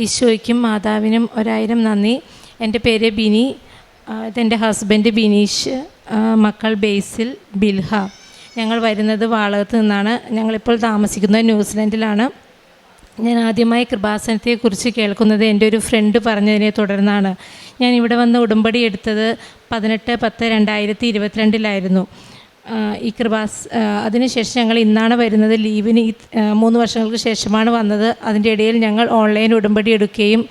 ഈശോയ്ക്കും മാതാവിനും 1000 നന്ദി. എൻ്റെ പേര് ബിനി, ഇതെൻ്റെ ഹസ്ബൻഡ് ബിനീഷ്, മക്കൾ ബേസിൽ, ബിൽഹ. ഞങ്ങൾ വരുന്നത് വാളകത്ത് നിന്നാണ്. ഞങ്ങളിപ്പോൾ താമസിക്കുന്നത് ന്യൂസിലൻഡിലാണ്. ഞാൻ ആദ്യമായി കൃപാസനത്തെക്കുറിച്ച് കേൾക്കുന്നത് എൻ്റെ ഒരു ഫ്രണ്ട് പറഞ്ഞതിനെ തുടർന്നാണ്. ഞാൻ ഇവിടെ വന്ന് ഉടമ്പടി എടുത്തത് 18/10/2022 ഈ അതിനുശേഷം ഞങ്ങൾ ഇന്നാണ് വരുന്നത്. ലീവിന് 3 വർഷങ്ങൾക്ക് ശേഷമാണ് വന്നത്. അതിൻ്റെ ഇടയിൽ ഞങ്ങൾ ഓൺലൈൻ ഉടമ്പടി എടുക്കുകയും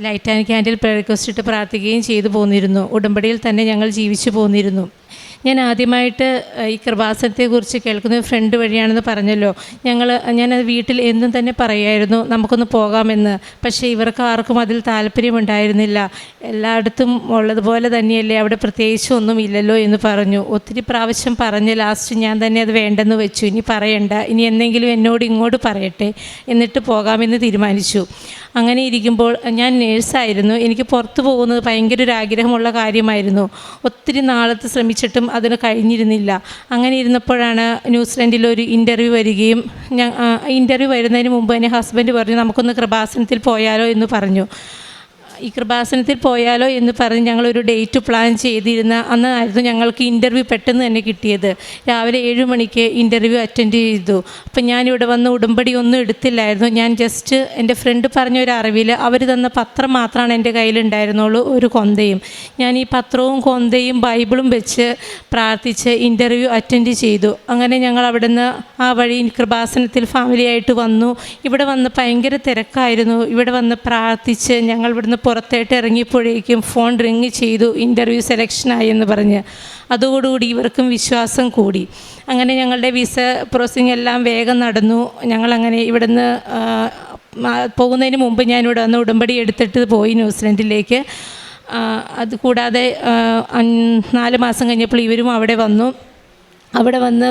light and candle prayer request ഇട്ട് പ്രാർത്ഥിക്കുകയും ചെയ്തു പോന്നിരുന്നു. ഉടമ്പടിയിൽ തന്നെ ഞങ്ങൾ ജീവിച്ചു പോന്നിരുന്നു. ഞാൻ ആദ്യമായിട്ട് ഈ കൃപാസനത്തെക്കുറിച്ച് കേൾക്കുന്ന ഒരു ഫ്രണ്ട് വഴിയാണെന്ന് പറഞ്ഞല്ലോ. ഞാനത് വീട്ടിൽ എന്നും തന്നെ പറയായിരുന്നു നമുക്കൊന്ന് പോകാമെന്ന്. പക്ഷേ ഇവർക്ക് ആർക്കും അതിൽ താല്പര്യമുണ്ടായിരുന്നില്ല. എല്ലായിടത്തും ഉള്ളതുപോലെ തന്നെയല്ലേ, അവിടെ പ്രത്യേകിച്ചും ഒന്നും ഇല്ലല്ലോ എന്ന് പറഞ്ഞു. ഒത്തിരി പ്രാവശ്യം പറഞ്ഞ് ലാസ്റ്റ് ഞാൻ തന്നെ അത് വേണ്ടെന്ന് വെച്ചു. ഇനി പറയണ്ട, ഇനി എന്തെങ്കിലും എന്നോട് ഇങ്ങോട്ട് പറയട്ടെ, എന്നിട്ട് പോകാമെന്ന് തീരുമാനിച്ചു. അങ്ങനെ ഇരിക്കുമ്പോൾ ഞാൻ നേഴ്സായിരുന്നു. എനിക്ക് പുറത്തു പോകുന്നത് ഭയങ്കര ഒരു ആഗ്രഹമുള്ള കാര്യമായിരുന്നു. ഒത്തിരി നാളത്തെ ശ്രമിച്ചിട്ടും അതിന് കഴിഞ്ഞിരുന്നില്ല. അങ്ങനെ ഇരുന്നപ്പോഴാണ് ന്യൂസിലൻഡിലൊരു ഇൻ്റർവ്യൂ വരികയും ഇൻ്റർവ്യൂ വരുന്നതിന് മുമ്പ് തന്നെ ഹസ്ബൻഡ് പറഞ്ഞു നമുക്കൊന്ന് കൃപാസനത്തിൽ പോയാലോ എന്ന് പറഞ്ഞു. ഈ കൃപാസനത്തിൽ പോയാലോ എന്ന് പറഞ്ഞ് ഞങ്ങളൊരു ഡേറ്റ് പ്ലാൻ ചെയ്തിരുന്ന അന്നായിരുന്നു ഞങ്ങൾക്ക് ഇൻ്റർവ്യൂ പെട്ടെന്ന് തന്നെ കിട്ടിയത്. രാവിലെ 7 മണിക്ക് ഇൻ്റർവ്യൂ അറ്റൻഡ് ചെയ്തു. അപ്പം ഞാനിവിടെ വന്ന് ഉടമ്പടി ഒന്നും എടുത്തില്ലായിരുന്നു. ഞാൻ ജസ്റ്റ് എൻ്റെ ഫ്രണ്ട് പറഞ്ഞൊരു അറിവിൽ അവർ തന്ന പത്രം മാത്രമാണ് എൻ്റെ കയ്യിലുണ്ടായിരുന്നുള്ളൂ, ഒരു കൊന്തയും. ഞാൻ ഈ പത്രവും കൊന്തയും ബൈബിളും വെച്ച് പ്രാർത്ഥിച്ച് ഇൻ്റർവ്യൂ അറ്റൻഡ് ചെയ്തു. അങ്ങനെ ഞങ്ങൾ അവിടെ നിന്ന് ആ വഴി കൃപാസനത്തിൽ ഫാമിലിയായിട്ട് വന്നു. ഇവിടെ വന്ന് ഭയങ്കര തിരക്കായിരുന്നു. ഇവിടെ വന്ന് പ്രാർത്ഥിച്ച് ഞങ്ങൾ ഇവിടുന്ന് പുറത്തേട്ട് ഇറങ്ങിയപ്പോഴേക്കും ഫോൺ റിങ് ചെയ്തു, ഇൻ്റർവ്യൂ സെലക്ഷനായി എന്ന് പറഞ്ഞ്. അതോടുകൂടി ഇവർക്കും വിശ്വാസം കൂടി. അങ്ങനെ ഞങ്ങളുടെ വിസ പ്രോസസ്സിംഗ് എല്ലാം വേഗം നടന്നു. ഞങ്ങളങ്ങനെ ഇവിടുന്ന് പോകുന്നതിന് മുമ്പ് ഞാനിവിടെ വന്ന് ഉടമ്പടി എടുത്തിട്ട് പോയി ന്യൂസിലൻഡിലേക്ക്. അതുകൂടാതെ 4 മാസം കഴിഞ്ഞപ്പോൾ ഇവരും അവിടെ വന്നു. അവിടെ വന്ന്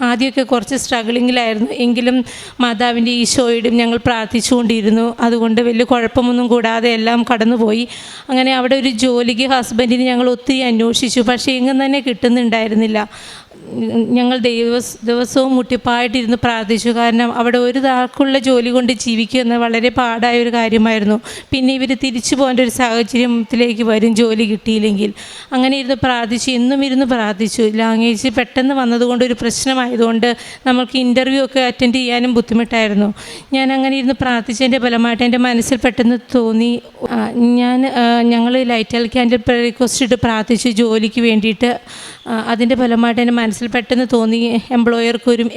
ആദ്യമൊക്കെ കുറച്ച് സ്ട്രഗിളിങ്ങിലായിരുന്നു. എങ്കിലും മാതാവിൻ്റെ ഈശോയോടും ഞങ്ങൾ പ്രാർത്ഥിച്ചുകൊണ്ടിരുന്നു. അതുകൊണ്ട് വലിയ കുഴപ്പമൊന്നും കൂടാതെ എല്ലാം കടന്നുപോയി. അങ്ങനെ അവിടെ ഒരു ജോലിക്ക് ഹസ്ബൻഡിന് ഞങ്ങൾ ഒത്തിരി അന്വേഷിച്ചു. പക്ഷേ എങ്ങും തന്നെ കിട്ടുന്നുണ്ടായിരുന്നില്ല. ഞങ്ങൾ ദിവസവും മുട്ടിപ്പായിട്ടിരുന്ന് പ്രാർത്ഥിച്ചു. കാരണം അവിടെ ഒരു താൾക്കുള്ള ജോലി കൊണ്ട് ജീവിക്കുക എന്നത് വളരെ പാടായ ഒരു കാര്യമായിരുന്നു. പിന്നെ ഇവർ തിരിച്ചു പോകേണ്ട ഒരു സാഹചര്യത്തിലേക്ക് വരും ജോലി കിട്ടിയില്ലെങ്കിൽ. അങ്ങനെ ഇരുന്ന് പ്രാർത്ഥിച്ചു, എന്നും ഇരുന്ന് പ്രാർത്ഥിച്ചു. ലാംഗ്വേജ് പെട്ടെന്ന് വന്നതുകൊണ്ട് ഒരു പ്രശ്നമായതുകൊണ്ട് നമ്മൾക്ക് ഇൻ്റർവ്യൂ ഒക്കെ അറ്റൻഡ് ചെയ്യാനും ബുദ്ധിമുട്ടായിരുന്നു. ഞാൻ അങ്ങനെ ഇരുന്ന് പ്രാർത്ഥിച്ചതിൻ്റെ ഫലമായിട്ട് എൻ്റെ മനസ്സിൽ പെട്ടെന്ന് തോന്നി, ഞങ്ങൾ light and candle prayer request ഇട്ട് പ്രാർത്ഥിച്ചു ജോലിക്ക് വേണ്ടിയിട്ട്. അതിൻ്റെ ഫലമായിട്ട് എൻ്റെ മനസ്സിൽ പെട്ടെന്ന് തോന്നി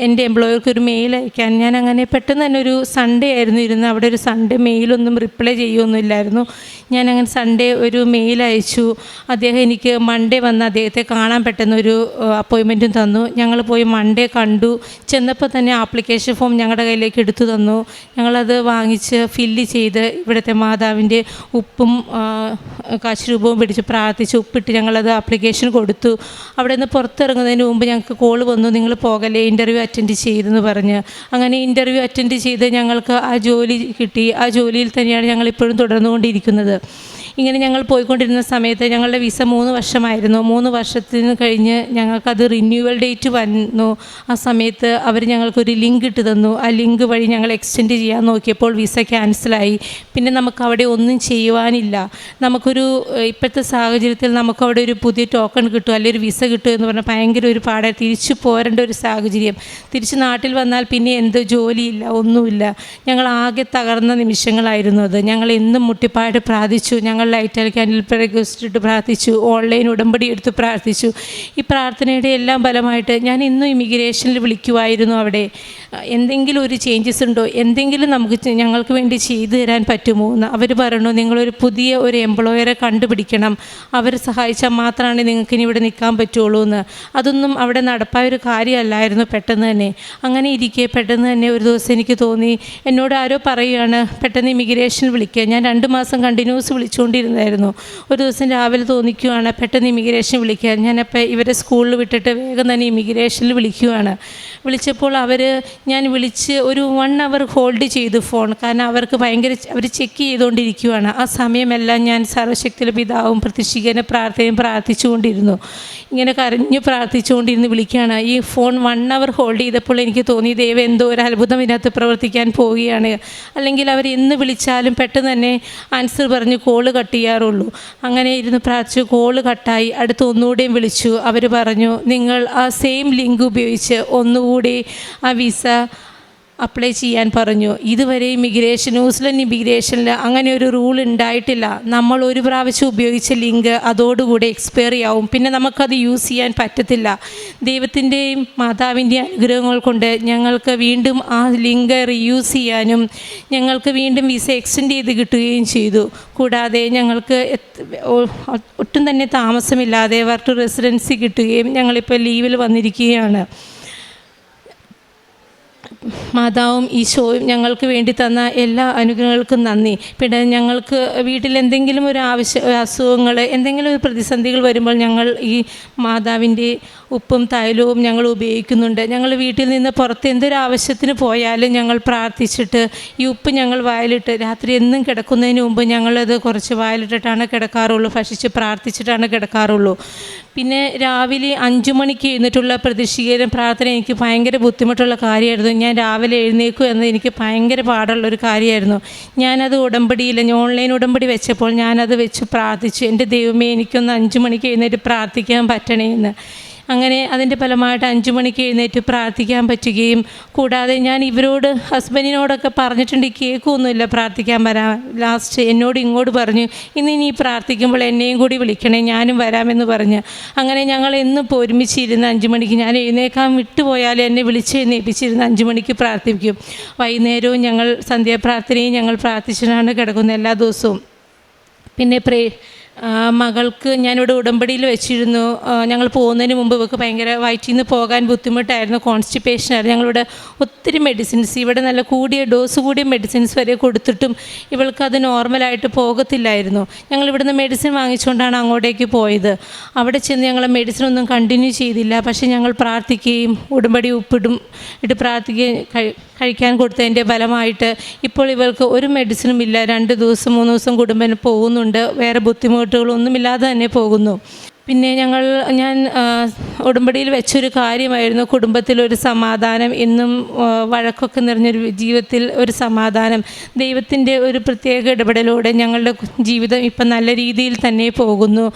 എൻ്റെ എംപ്ലോയർക്കൊരു മെയിൽ അയക്കാൻ. ഞാൻ അങ്ങനെ പെട്ടെന്ന് തന്നെ ഒരു സൺഡേ ആയിരുന്നു ഇരുന്ന് അവിടെ ഒരു സൺഡേ മെയിലൊന്നും റിപ്ലൈ ചെയ്യുമൊന്നുമില്ലായിരുന്നു. ഞാനങ്ങനെ സൺഡേ ഒരു മെയിൽ അയച്ചു. അദ്ദേഹം എനിക്ക് മൺഡേ വന്ന് അദ്ദേഹത്തെ കാണാൻ പെട്ടെന്നൊരു അപ്പോയിൻമെൻറ്റും തന്നു. ഞങ്ങൾ പോയി മൺഡേ കണ്ടു. ചെന്നപ്പോൾ തന്നെ ആപ്ലിക്കേഷൻ ഫോം ഞങ്ങളുടെ കയ്യിലേക്ക് എടുത്തു തന്നു. ഞങ്ങളത് വാങ്ങിച്ച് ഫില്ല് ചെയ്ത് ഇവിടുത്തെ മാതാവിൻ്റെ ഉപ്പും കാശുരൂപവും പിടിച്ച് പ്രാർത്ഥിച്ച് ഉപ്പിട്ട് ഞങ്ങളത് ആപ്ലിക്കേഷൻ കൊടുത്തു. അവിടെ നിന്ന് പുറത്തിറങ്ങുന്നതിന് മുമ്പ് ഞങ്ങൾക്ക് കോൾ വന്നു, നിങ്ങൾ പോകല്ലേ, ഇൻ്റർവ്യൂ അറ്റൻഡ് ചെയ്തെന്ന് പറഞ്ഞ്. അങ്ങനെ ഇൻ്റർവ്യൂ അറ്റൻഡ് ചെയ്ത് ഞങ്ങൾക്ക് ആ ജോലി കിട്ടി. ആ ജോലിയിൽ തന്നെയാണ് ഞങ്ങളിപ്പോഴും തുടർന്നുകൊണ്ടിരിക്കുന്നത്. ഇങ്ങനെ ഞങ്ങൾ പോയിക്കൊണ്ടിരുന്ന സമയത്ത് ഞങ്ങളുടെ വിസ 3 വർഷമായിരുന്നു. 3 വർഷത്തിന് കഴിഞ്ഞ് ഞങ്ങൾക്കത് റിന്യൂവൽ ഡേറ്റ് വന്നു. ആ സമയത്ത് അവർ ഞങ്ങൾക്കൊരു ലിങ്ക് ഇട്ട് തന്നു. ആ ലിങ്ക് വഴി ഞങ്ങൾ എക്സ്റ്റെൻഡ് ചെയ്യാൻ നോക്കിയപ്പോൾ വിസ ക്യാൻസലായി. പിന്നെ നമുക്കവിടെ ഒന്നും ചെയ്യുവാനില്ല. ഇപ്പോഴത്തെ സാഹചര്യത്തിൽ നമുക്കവിടെ ഒരു പുതിയ ടോക്കൺ കിട്ടും, അല്ലെങ്കിൽ ഒരു വിസ കിട്ടും എന്ന് പറഞ്ഞാൽ ഭയങ്കര ഒരു പാടെ തിരിച്ചു പോരേണ്ട ഒരു സാഹചര്യം. തിരിച്ച് നാട്ടിൽ വന്നാൽ പിന്നെ എന്ത് ജോലിയില്ല, ഒന്നുമില്ല. ഞങ്ങൾ ആകെ തകർന്ന നിമിഷങ്ങളായിരുന്നു അത്. ഞങ്ങൾ എന്നും മുട്ടിപ്പായിട്ട് പ്രാർത്ഥിച്ചു. ഞങ്ങൾ light and candle prayer request ഇട്ട് പ്രാർത്ഥിച്ചു. ഓൺലൈൻ ഉടമ്പടി എടുത്ത് പ്രാർത്ഥിച്ചു. ഈ പ്രാർത്ഥനയുടെ എല്ലാം ഫലമായിട്ട് ഞാൻ ഇന്നും ഇമിഗ്രേഷനിൽ വിളിക്കുമായിരുന്നു. അവിടെ എന്തെങ്കിലും ഒരു ചേഞ്ചസ് ഉണ്ടോ, എന്തെങ്കിലും ഞങ്ങൾക്ക് വേണ്ടി ചെയ്തു തരാൻ പറ്റുമോ എന്ന്. അവർ പറഞ്ഞു നിങ്ങളൊരു പുതിയ ഒരു എംപ്ലോയറെ കണ്ടുപിടിക്കണം, അവർ സഹായിച്ചാൽ മാത്രമാണ് നിങ്ങൾക്കിനി ഇവിടെ നിൽക്കാൻ പറ്റുള്ളൂ എന്ന്. അതൊന്നും അവിടെ നടപ്പായ ഒരു കാര്യമല്ലായിരുന്നു പെട്ടെന്ന് തന്നെ. അങ്ങനെ ഇരിക്കെ പെട്ടെന്ന് തന്നെ ഒരു ദിവസം എനിക്ക് തോന്നി, എന്നോട് ആരോ പറയുകയാണ് പെട്ടെന്ന് ഇമിഗ്രേഷൻ വിളിക്കുക. ഞാൻ 2 മാസം കണ്ടിന്യൂസ് വിളിച്ചുകൊണ്ട് വിളിച്ചുകൊണ്ടിരുന്നായിരുന്നു. ഒരു ദിവസം രാവിലെ തോന്നിക്കുകയാണ് പെട്ടെന്ന് ഇമിഗ്രേഷൻ വിളിക്കാൻ. ഞാനപ്പോൾ ഇവരെ സ്കൂളിൽ വിട്ടിട്ട് വേഗം തന്നെ ഇമിഗ്രേഷനിൽ വിളിക്കുകയാണ്. വിളിച്ചപ്പോൾ ഞാൻ വിളിച്ച് ഒരു 1 hour ഹോൾഡ് ചെയ്തു ഫോൺ. കാരണം അവർക്ക് അവർ ചെക്ക് ചെയ്തുകൊണ്ടിരിക്കുകയാണ്. ആ സമയമെല്ലാം ഞാൻ സർവ്വശക്തിയുള്ള പിതാവും പ്രത്യക്ഷീകരണ പ്രാർത്ഥനയും പ്രാർത്ഥിച്ചുകൊണ്ടിരുന്നു. ഇങ്ങനെ കരഞ്ഞു പ്രാർത്ഥിച്ചുകൊണ്ടിരുന്ന് വിളിക്കുകയാണ്. ഈ ഫോൺ 1 hour ഹോൾഡ് ചെയ്തപ്പോൾ എനിക്ക് തോന്നി ദൈവം എന്തോ ഒരു അത്ഭുതം ഇതിനകത്ത് പ്രവർത്തിക്കാൻ പോവുകയാണ്. അല്ലെങ്കിൽ അവർ എന്ന് വിളിച്ചാലും പെട്ടെന്ന് തന്നെ ആൻസർ പറഞ്ഞ് കോള് കട്ട് ചെയ്യാറുള്ളൂ. അങ്ങനെ ഇരുന്ന് പ്രാർത്ഥിച്ചു. കോള് കട്ടായി. അടുത്ത് ഒന്നുകൂടെയും വിളിച്ചു. അവർ പറഞ്ഞു നിങ്ങൾ ആ സെയിം ലിങ്ക് ഉപയോഗിച്ച് ഒന്നുകൂടി ആ വിസ അപ്ലൈ ചെയ്യാൻ പറഞ്ഞു. ഇതുവരെ ന്യൂസിലൻഡ് ഇമിഗ്രേഷനിൽ അങ്ങനെ ഒരു റൂൾ ഉണ്ടായിട്ടില്ല. നമ്മൾ ഒരു പ്രാവശ്യം ഉപയോഗിച്ച ലിങ്ക് അതോടുകൂടി എക്സ്പയറി ആവും. പിന്നെ നമുക്കത് യൂസ് ചെയ്യാൻ പറ്റത്തില്ല. ദൈവത്തിൻ്റെയും മാതാവിൻ്റെയും അനുഗ്രഹങ്ങൾ കൊണ്ട് ഞങ്ങൾക്ക് വീണ്ടും ആ ലിങ്ക് റീയൂസ് ചെയ്യാനും ഞങ്ങൾക്ക് വീണ്ടും വിസ എക്സ്റ്റെൻഡ് ചെയ്ത് കിട്ടുകയും ചെയ്തു. കൂടാതെ ഞങ്ങൾക്ക് ഒട്ടും തന്നെ താമസമില്ലാതെ വർക്ക് റെസിഡൻസി കിട്ടുകയും ഞങ്ങളിപ്പോൾ ലീവിൽ വന്നിരിക്കുകയാണ്. മാതാവും ഈശോയും ഞങ്ങൾക്ക് വേണ്ടി തന്ന എല്ലാ അനുഗ്രഹങ്ങൾക്കും നന്ദി. പിന്നെ ഞങ്ങൾക്ക് വീട്ടിൽ എന്തെങ്കിലും ഒരു അസുഖങ്ങൾ എന്തെങ്കിലും ഒരു പ്രതിസന്ധികൾ വരുമ്പോൾ ഞങ്ങൾ ഈ മാതാവിൻ്റെ ഉപ്പും തൈലവും ഞങ്ങൾ ഉപയോഗിക്കുന്നുണ്ട്. ഞങ്ങൾ വീട്ടിൽ നിന്ന് പുറത്ത് എന്തൊരു ആവശ്യത്തിന് പോയാലും ഞങ്ങൾ പ്രാർത്ഥിച്ചിട്ട് ഈ ഉപ്പ് ഞങ്ങൾ വായിലിട്ട് രാത്രി എന്നും കിടക്കുന്നതിന് മുമ്പ് ഞങ്ങളത് കുറച്ച് വായിലിട്ടിട്ടാണ് കിടക്കാറുള്ളൂ. ഭക്ഷിച്ച് പ്രാർത്ഥിച്ചിട്ടാണ് കിടക്കാറുള്ളൂ. പിന്നെ രാവിലെ 5 മണിക്ക് എഴുന്നേറ്റുള്ള പ്രതിഷ്ഠീകരണ പ്രാർത്ഥന എനിക്ക് ഭയങ്കര ബുദ്ധിമുട്ടുള്ള കാര്യമായിരുന്നു. ഞാൻ രാവിലെ എഴുന്നേക്കും എന്ന് എനിക്ക് ഭയങ്കര പാടുള്ളൊരു കാര്യമായിരുന്നു. ഞാനത് ഓൺലൈൻ ഉടമ്പടി വെച്ചപ്പോൾ ഞാനത് വെച്ച് പ്രാർത്ഥിച്ചു. എൻ്റെ ദൈവമേ എനിക്കൊന്ന് 5 മണിക്ക് എഴുന്നേറ്റ് പ്രാർത്ഥിക്കാൻ പറ്റണേ എന്ന്. അങ്ങനെ അതിൻ്റെ ഫലമായിട്ട് 5 മണിക്ക് എഴുന്നേറ്റ് പ്രാർത്ഥിക്കാൻ പറ്റുകയും കൂടാതെ ഞാൻ ഹസ്ബൻഡിനോടൊക്കെ പറഞ്ഞിട്ടുണ്ട് കേൾക്കൊന്നുമില്ല പ്രാർത്ഥിക്കാൻ വരാൻ. ലാസ്റ്റ് എന്നോട് ഇങ്ങോട്ട് പറഞ്ഞു ഇന്ന് നീ പ്രാർത്ഥിക്കുമ്പോൾ എന്നെയും കൂടി വിളിക്കണേ ഞാനും വരാമെന്ന് പറഞ്ഞ്. അങ്ങനെ ഞങ്ങൾ എന്നും ഒരുമിച്ചിരുന്ന് 5 മണിക്ക് ഞാൻ എഴുന്നേക്കാൻ വിട്ടുപോയാലും എന്നെ വിളിച്ചെഴുന്നേൽപ്പിച്ചിരുന്ന് 5 മണിക്ക് പ്രാർത്ഥിക്കും. വൈകുന്നേരവും ഞങ്ങൾ സന്ധ്യാപ്രാർത്ഥനയും ഞങ്ങൾ പ്രാർത്ഥിച്ചിട്ടാണ് കിടക്കുന്നത് എല്ലാ ദിവസവും. പിന്നെ മകൾക്ക് ഞാനിവിടെ ഉടമ്പടിയിൽ വെച്ചിരുന്നു. ഞങ്ങൾ പോകുന്നതിന് മുമ്പ് ഇവർക്ക് ഭയങ്കര വയറ്റിൽ നിന്ന് പോകാൻ ബുദ്ധിമുട്ടായിരുന്നു, കോൺസ്റ്റിപ്പേഷനായിരുന്നു. ഞങ്ങളിവിടെ ഒത്തിരി മെഡിസിൻസ് ഇവിടെ നല്ല ഡോസ് കൂടിയ മെഡിസിൻസ് വരെ കൊടുത്തിട്ടും ഇവൾക്കത് നോർമലായിട്ട് പോകത്തില്ലായിരുന്നു. ഞങ്ങളിവിടുന്ന് മെഡിസിൻ വാങ്ങിച്ചുകൊണ്ടാണ് അങ്ങോട്ടേക്ക് പോയത്. അവിടെ ചെന്ന് ഞങ്ങൾ മെഡിസിനൊന്നും കണ്ടിന്യൂ ചെയ്തില്ല. പക്ഷേ ഞങ്ങൾ പ്രാർത്ഥിക്കുകയും ഉടമ്പടി ഇട്ട് പ്രാർത്ഥിക്കുകയും കഴിക്കാൻ കൊടുത്തതിൻ്റെ ഫലമായിട്ട് ഇപ്പോൾ ഇവൾക്ക് ഒരു മെഡിസിനും ഇല്ല. 2 ദിവസം 3 ദിവസം കുടുംബം പോകുന്നുണ്ട്. വേറെ ബുദ്ധിമുട്ടുകളൊന്നുമില്ലാതെ തന്നെ പോകുന്നു. പിന്നെ ഞാൻ ഉടമ്പടിയിൽ വെച്ചൊരു കാര്യമായിരുന്നു കുടുംബത്തിലൊരു സമാധാനം. എന്നും വഴക്കൊക്കെ നിറഞ്ഞൊരു ജീവിതത്തിൽ ഒരു സമാധാനം. ദൈവത്തിൻ്റെ ഒരു പ്രത്യേക ഇടപെടലോടെ ഞങ്ങളുടെ ജീവിതം ഇപ്പം നല്ല രീതിയിൽ തന്നെ പോകുന്നു.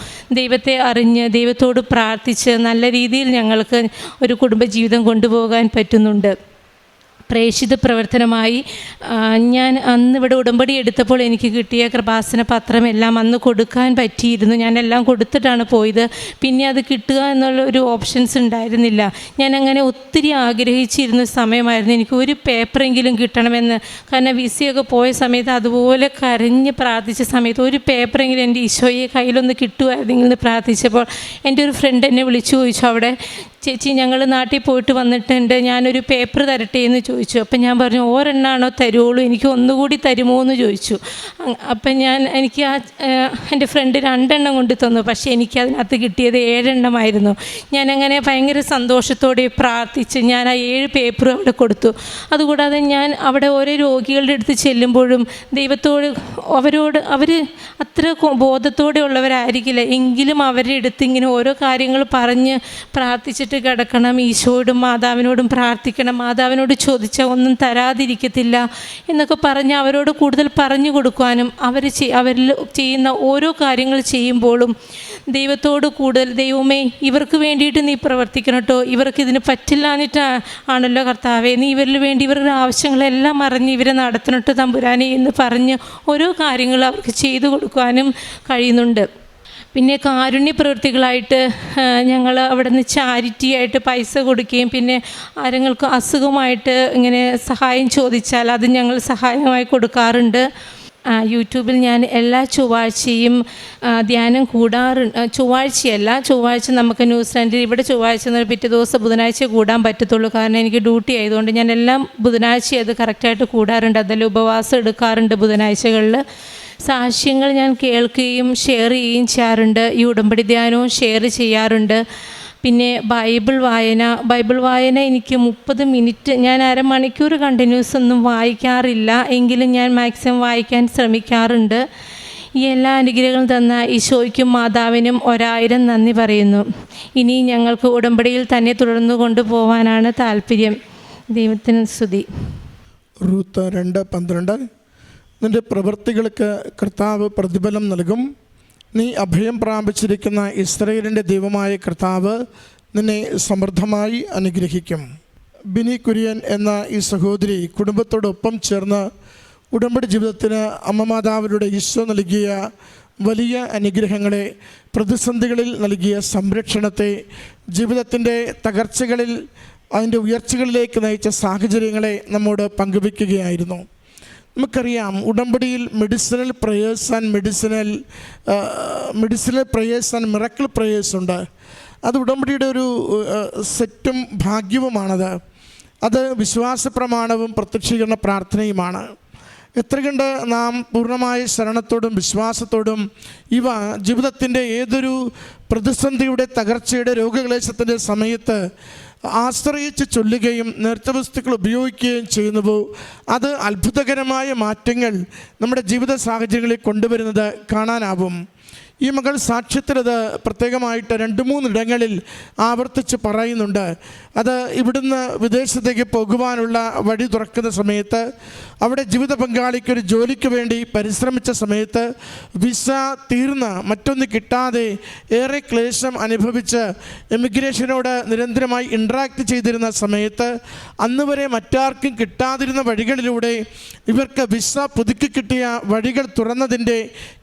ദൈവത്തെ അറിഞ്ഞ് ദൈവത്തോട് പ്രാർത്ഥിച്ച് നല്ല രീതിയിൽ ഞങ്ങൾക്ക് ഒരു കുടുംബജീവിതം കൊണ്ടുപോകാൻ പറ്റുന്നുണ്ട്. പ്രേക്ഷിത പ്രവർത്തനമായി ഞാൻ അന്നിവിടെ ഉടമ്പടി എടുത്തപ്പോൾ എനിക്ക് കിട്ടിയ കൃപാസന പത്രമെല്ലാം അന്ന് കൊടുക്കാൻ പറ്റിയിരുന്നു. ഞാനെല്ലാം കൊടുത്തിട്ടാണ് പോയത്. പിന്നെ അത് കിട്ടുക എന്നുള്ള ഒരു ഓപ്ഷൻസ് ഉണ്ടായിരുന്നില്ല. ഞാനങ്ങനെ ഒത്തിരി ആഗ്രഹിച്ചിരുന്ന സമയമായിരുന്നു എനിക്ക് ഒരു പേപ്പറെങ്കിലും കിട്ടണമെന്ന്. കാരണം വിസയൊക്കെ പോയ സമയത്ത് അതുപോലെ കരഞ്ഞ് പ്രാർത്ഥിച്ച സമയത്ത് ഒരു പേപ്പറെങ്കിലും എൻ്റെ ഈശോയെ കയ്യിലൊന്ന് കിട്ടുമായിരുന്നെങ്കിൽ എന്ന് പ്രാർത്ഥിച്ചപ്പോൾ എൻ്റെ ഒരു ഫ്രണ്ട് എന്നെ വിളിച്ചു ചോദിച്ചു, അവിടെ ചേച്ചി ഞങ്ങൾ നാട്ടിൽ പോയിട്ട് വന്നിട്ടുണ്ട്, ഞാനൊരു പേപ്പർ തരട്ടെ എന്ന് ചോദിച്ചു. അപ്പം ഞാൻ പറഞ്ഞു ഒരെണ്ണാണോ തരുള്ളൂ, എനിക്ക് ഒന്നുകൂടി തരുമോ എന്ന് ചോദിച്ചു. അപ്പം എനിക്ക് എൻ്റെ ഫ്രണ്ട് 2 എണ്ണം കൊണ്ട് തന്നു. പക്ഷേ എനിക്കതിനകത്ത് കിട്ടിയത് 7 എണ്ണമായിരുന്നു. ഞാനങ്ങനെ ഭയങ്കര സന്തോഷത്തോടെ പ്രാർത്ഥിച്ച് ഞാൻ ആ 7 പേപ്പറും അവിടെ കൊടുത്തു. അതുകൂടാതെ ഞാൻ അവിടെ ഓരോ രോഗികളുടെ അടുത്ത് ചെല്ലുമ്പോഴും ദൈവത്തോട് അവർ അത്ര ബോധത്തോടെ ഉള്ളവരായിരിക്കില്ല, എങ്കിലും അവരുടെ അടുത്ത് ഇങ്ങനെ ഓരോ കാര്യങ്ങൾ പറഞ്ഞ് പ്രാർത്ഥിച്ചിട്ട് കിടക്കണം. ഈശോയോടും മാതാവിനോടും പ്രാർത്ഥിക്കണം, മാതാവിനോട് ചോദിച്ചാൽ ഒന്നും തരാതിരിക്കത്തില്ല എന്നൊക്കെ പറഞ്ഞ് അവരോട് കൂടുതൽ പറഞ്ഞു കൊടുക്കുവാനും അവരിൽ ചെയ്യുന്ന ഓരോ കാര്യങ്ങൾ ചെയ്യുമ്പോഴും ദൈവത്തോട് കൂടുതൽ ദൈവമേ ഇവർക്ക് വേണ്ടിയിട്ട് നീ പ്രവർത്തിക്കണം കേട്ടോ, ഇവർക്കിതിന് പറ്റില്ല എന്നിട്ട് ആണല്ലോ കർത്താവേ, നീ ഇവരിൽ വേണ്ടി ഇവരുടെ ആവശ്യങ്ങളെല്ലാം അറിഞ്ഞ് ഇവരെ നടത്തണട്ടോ തമ്പുരാനെ എന്ന് പറഞ്ഞ് ഓരോ കാര്യങ്ങൾ അവർക്ക് ചെയ്തു കൊടുക്കുവാനും കഴിയുന്നുണ്ട്. പിന്നെ കാരുണ്യ പ്രവൃത്തികളായിട്ട് ഞങ്ങൾ അവിടെ നിന്ന് ചാരിറ്റിയായിട്ട് പൈസ കൊടുക്കുകയും പിന്നെ ആരെങ്കിലും അസുഖമായിട്ട് ഇങ്ങനെ സഹായം ചോദിച്ചാൽ അത് ഞങ്ങൾ സഹായമായി കൊടുക്കാറുണ്ട്. യൂട്യൂബിൽ ഞാൻ എല്ലാ ചൊവ്വാഴ്ചയും ധ്യാനം കൂടാറുണ്ട്. ചൊവ്വാഴ്ച നമുക്ക് ന്യൂസിലാൻഡിൽ ഇവിടെ ചൊവ്വാഴ്ച പിറ്റേ ദിവസം ബുധനാഴ്ച കൂടാൻ പറ്റത്തുള്ളൂ. കാരണം എനിക്ക് ഡ്യൂട്ടി ആയതുകൊണ്ട് ഞാൻ എല്ലാം ബുധനാഴ്ച അത് കറക്റ്റായിട്ട് കൂടാറുണ്ട്. അതിൽ ഉപവാസം എടുക്കാറുണ്ട് ബുധനാഴ്ചകളിൽ. സാക്ഷ്യങ്ങൾ ഞാൻ കേൾക്കുകയും ഷെയർ ചെയ്യുകയും ചെയ്യാറുണ്ട്. ഈ ഉടമ്പടി ധ്യാനവും ഷെയർ ചെയ്യാറുണ്ട്. പിന്നെ ബൈബിൾ വായന എനിക്ക് 30 മിനിറ്റ്, ഞാൻ അരമണിക്കൂർ കണ്ടിന്യൂസ് ഒന്നും വായിക്കാറില്ല, എങ്കിലും ഞാൻ മാക്സിമം വായിക്കാൻ ശ്രമിക്കാറുണ്ട്. ഈ എല്ലാ അനുഗ്രഹങ്ങളും തന്ന ഈശോയ്ക്കും മാതാവിനും 1000 നന്ദി പറയുന്നു. ഇനി ഞങ്ങൾക്ക് ഉടമ്പടിയിൽ തന്നെ തുടർന്നു കൊണ്ടുപോകാനാണ് താല്പര്യം. ദൈവത്തിന് സ്തുതി. റൂത്ത് 2:12 നിന്റെ പ്രവൃത്തികൾക്ക് കർത്താവ് പ്രതിഫലം നൽകും. നീ അഭയം പ്രാപിച്ചിരിക്കുന്ന ഇസ്രായേലിൻ്റെ ദൈവമായ കർത്താവ് നിന്നെ സമൃദ്ധമായി അനുഗ്രഹിക്കും. ബിനി കുര്യൻ എന്ന ഈ സഹോദരി കുടുംബത്തോടൊപ്പം ചേർന്ന് ഉടമ്പടി ജീവിതത്തിന് അമ്മ മാതാവിലൂടെ ഈശോ നൽകിയ വലിയ അനുഗ്രഹങ്ങളെ, പ്രതിസന്ധികളിൽ നൽകിയ സംരക്ഷണത്തെ, ജീവിതത്തിൻ്റെ തകർച്ചകളിൽ അതിൻ്റെ ഉയർച്ചകളിലേക്ക് നയിച്ച സാഹചര്യങ്ങളെ നമ്മോട് പങ്കുവയ്ക്കുകയായിരുന്നു. നമുക്കറിയാം, ഉടമ്പടിയിൽ medicinal prayers and miracle prayers ഉണ്ട്. അത് ഉടമ്പടിയുടെ ഒരു സെറ്റും ഭാഗ്യവുമാണത്. അത് വിശ്വാസ പ്രമാണവും പ്രത്യക്ഷീകരണ പ്രാർത്ഥനയുമാണ്. എത്ര കണ്ട് നാം പൂർണ്ണമായ ശരണത്തോടും വിശ്വാസത്തോടും ഇവ ജീവിതത്തിൻ്റെ ഏതൊരു പ്രതിസന്ധിയുടെ, തകർച്ചയുടെ, രോഗക്ലേശത്തിൻ്റെ സമയത്ത് ആശ്രയിച്ച് ചൊല്ലുകയും നേർച്ച വസ്തുക്കൾ ഉപയോഗിക്കുകയും ചെയ്യുന്നുവോ, അത് അത്ഭുതകരമായ മാറ്റങ്ങൾ നമ്മുടെ ജീവിത സാഹചര്യങ്ങളിൽ കൊണ്ടുവരുന്നത് കാണാനാവും. ഈ മകൾ സാക്ഷ്യത്തിലത് പ്രത്യേകമായിട്ട് 2-3 ഇടങ്ങളിൽ ആവർത്തിച്ച് പറയുന്നുണ്ട്. അത് ഇവിടുന്ന് വിദേശത്തേക്ക് പോകുവാനുള്ള വഴി തുറക്കുന്ന സമയത്ത്, അവിടെ ജീവിത പങ്കാളിക്കൊരു ജോലിക്ക് വേണ്ടി പരിശ്രമിച്ച സമയത്ത് വിസ തീർന്ന് മറ്റൊന്ന് കിട്ടാതെ ഏറെ ക്ലേശം അനുഭവിച്ച് എമിഗ്രേഷനോട് നിരന്തരമായി ഇൻട്രാക്ട് ചെയ്തിരുന്ന സമയത്ത്, അന്ന് വരെ മറ്റാർക്കും കിട്ടാതിരുന്ന വഴികളിലൂടെ ഇവർക്ക് വിസ പുതുക്കി കിട്ടിയ വഴികൾ തുറന്നതിൻ്റെ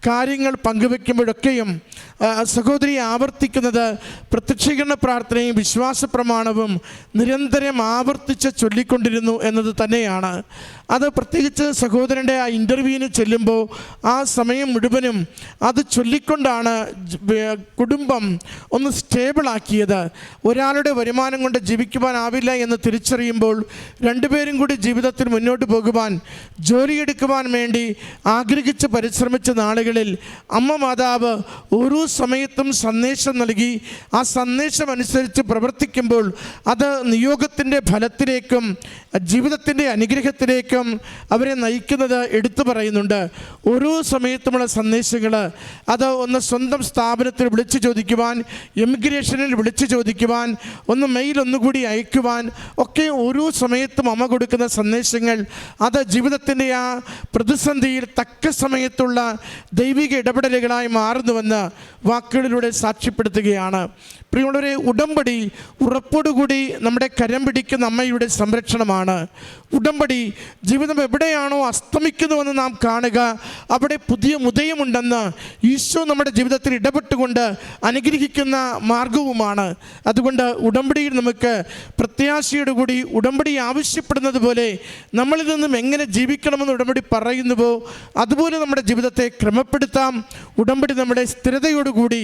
കാര്യങ്ങൾ പങ്കുവെക്കുമ്പോഴൊക്കെയും സഹോദരി ആവർത്തിക്കുന്നത് പ്രത്യക്ഷീകരണ പ്രാർത്ഥനയും വിശ്വാസ പ്രമാണവും നിരന്തരം ആവർത്തിച്ച് ചൊല്ലിക്കൊണ്ടിരുന്നു എന്നത് തന്നെയാണ്. അത് പ്രത്യേകിച്ച് സഹോദരൻ്റെ ആ ഇൻ്റർവ്യൂവിന് ചെല്ലുമ്പോൾ ആ സമയം മുഴുവനും അത് ചൊല്ലിക്കൊണ്ടാണ് കുടുംബം ഒന്ന് സ്റ്റേബിളാക്കിയത്. ഒരാളുടെ വരുമാനം കൊണ്ട് ജീവിക്കുവാനാവില്ല എന്ന് തിരിച്ചറിയുമ്പോൾ രണ്ടുപേരും കൂടി ജീവിതത്തിൽ മുന്നോട്ട് പോകുവാൻ, ജോലിയെടുക്കുവാൻ വേണ്ടി ആഗ്രഹിച്ച് പരിശ്രമിച്ച നാളുകളിൽ അമ്മ മാതാവ് ഓരോ സമയത്തും സന്ദേശം നൽകി. ആ സന്ദേശം അനുസരിച്ച് പ്രവർത്തിക്കുമ്പോൾ അത് നിയോഗത്തിൻ്റെ ഫലത്തിലേക്കും ജീവിതത്തിൻ്റെ അനുഗ്രഹത്തിലേക്കും അവരെ നയിക്കുന്നത് എടുത്തു പറയുന്നുണ്ട്. ഓരോ സമയത്തുമുള്ള സന്ദേശങ്ങൾ അത് ഒന്ന് സ്വന്തം സ്ഥാപനത്തിൽ വിളിച്ചു ചോദിക്കുവാൻ, എമിഗ്രേഷനിൽ വിളിച്ചു ചോദിക്കുവാൻ, ഒന്ന് മെയിൽ ഒന്നുകൂടി അയക്കുവാൻ ഒക്കെ ഓരോ സമയത്തും അമ്മ കൊടുക്കുന്ന സന്ദേശങ്ങൾ അത് ജീവിതത്തിൻ്റെ ആ പ്രതിസന്ധിയിൽ തക്ക സമയത്തുള്ള ദൈവിക ഇടപെടലുകളായി മാറുന്നുവെന്ന് വാക്കുകളിലൂടെ സാക്ഷ്യപ്പെടുത്തുകയാണ്. പ്രിയമുള്ളവരെ, ഉടമ്പടി ഉറപ്പോടുകൂടി നമ്മുടെ കരം പിടിക്കുന്ന അമ്മയുടെ സംരക്ഷണമാണ്. ഉടമ്പടി ജീവിതം എവിടെയാണോ അസ്തമിക്കുന്നുവെന്ന് നാം കാണുക, അവിടെ പുതിയ ഉദയമുണ്ടെന്ന് ഈശോ നമ്മുടെ ജീവിതത്തിൽ ഇടപെട്ടുകൊണ്ട് അനുഗ്രഹിക്കുന്ന മാർഗവുമാണ്. അതുകൊണ്ട് ഉടമ്പടിയിൽ നമുക്ക് പ്രത്യാശയോടു കൂടി ഉടമ്പടി ആവശ്യപ്പെടുന്നത് പോലെ നമ്മളിൽ നിന്നും എങ്ങനെ ജീവിക്കണമെന്ന് ഉടമ്പടി പറയുന്നുവോ അതുപോലെ നമ്മുടെ ജീവിതത്തെ ക്രമപ്പെടുത്താം. ഉടമ്പടി നമ്മുടെ സ്ഥിരതയോടുകൂടി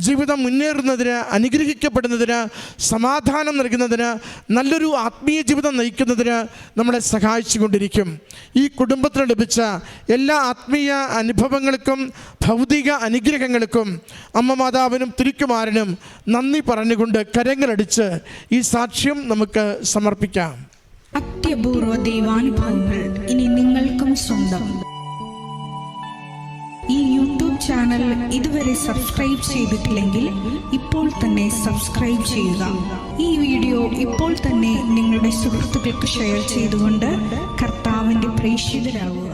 ജീവിതം മുന്നേറുന്നതിന്, അനുഗ്രഹിക്കപ്പെടുന്നതിന്, സമാധാനം നൽകുന്നതിന്, നല്ലൊരു ആത്മീയ ജീവിതം നയിക്കുന്നതിന് നമ്മളെ സഹായിച്ചുകൊണ്ടിരിക്കും. ഈ കുടുംബത്തിന് ലഭിച്ച എല്ലാ ആത്മീയ അനുഭവങ്ങൾക്കും ഭൗതിക അനുഗ്രഹങ്ങൾക്കും അമ്മ മാതാവിനും തിരുക്കുമാരനും നന്ദി പറഞ്ഞുകൊണ്ട് കരങ്ങളടിച്ച് ഈ സാക്ഷ്യം നമുക്ക് സമർപ്പിക്കാം. അത്യപൂർവ ദൈവാനുഭവങ്ങൾ ഇനി നിങ്ങൾക്കും സ്വന്തം. ഈ യൂട്യൂബ് ചാനൽ ഇതുവരെ സബ്സ്ക്രൈബ് ചെയ്തിട്ടില്ലെങ്കിൽ ഇപ്പോൾ തന്നെ സബ്സ്ക്രൈബ് ചെയ്യുക. ഈ വീഡിയോ ഇപ്പോൾ തന്നെ നിങ്ങളുടെ സുഹൃത്തുക്കൾക്ക് ഷെയർ ചെയ്തുകൊണ്ട് കർത്താവിൻ്റെ പ്രേക്ഷിതരാകുക.